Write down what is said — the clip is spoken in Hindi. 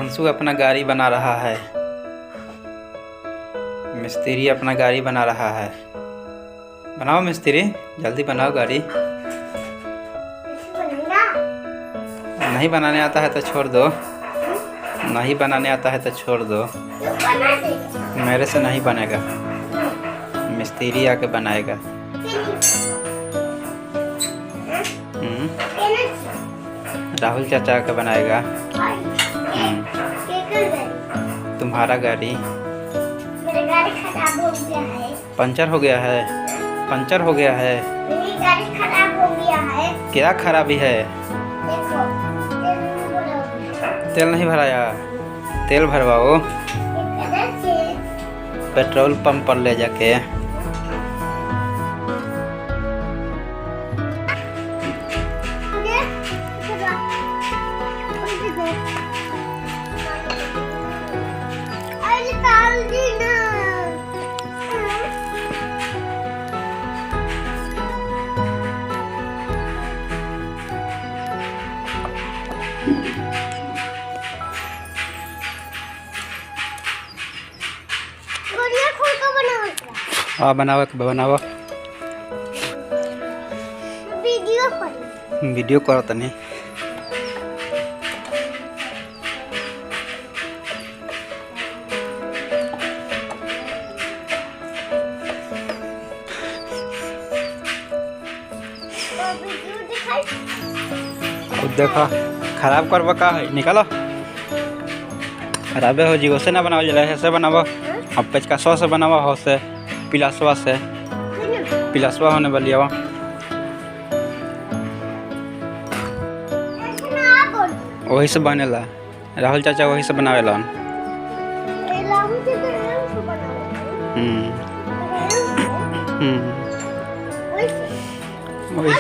हिमांशु अपना गाड़ी बना रहा है। मिस्त्री अपना गाड़ी बना रहा है। बनाओ मिस्त्री, जल्दी बनाओ गाड़ी। नहीं बनाने आता है तो छोड़ दो। नहीं बनाने आता है तो छोड़ दो। मेरे से नहीं बनेगा, मिस्त्री आके बनाएगा। राहुल चाचा आके बनाएगा। तुम्हारा गाड़ी मेरी गाड़ी खराब हो गया है। पंचर हो गया है। पंचर हो गया है। मेरी गाड़ी खराब हो गया है। क्या खराबी है? देखो, तेल नहीं भराया। तेल भरवाओ इधर से पेट्रोल पंप पर ले जाके। बनाओ बनाओ। वीडियो करो तनी। देखो खराब करबो का है, निकालो। खराबे हो जी, वैसे ना बनाओ, जला ऐसे बनाओ। अब पेचकसवा से बनाओ, हो से पिलासवा से। पिलासवा होने वाली है। वही से बनेला। राहुल चाचा वही से बनावेला। वही।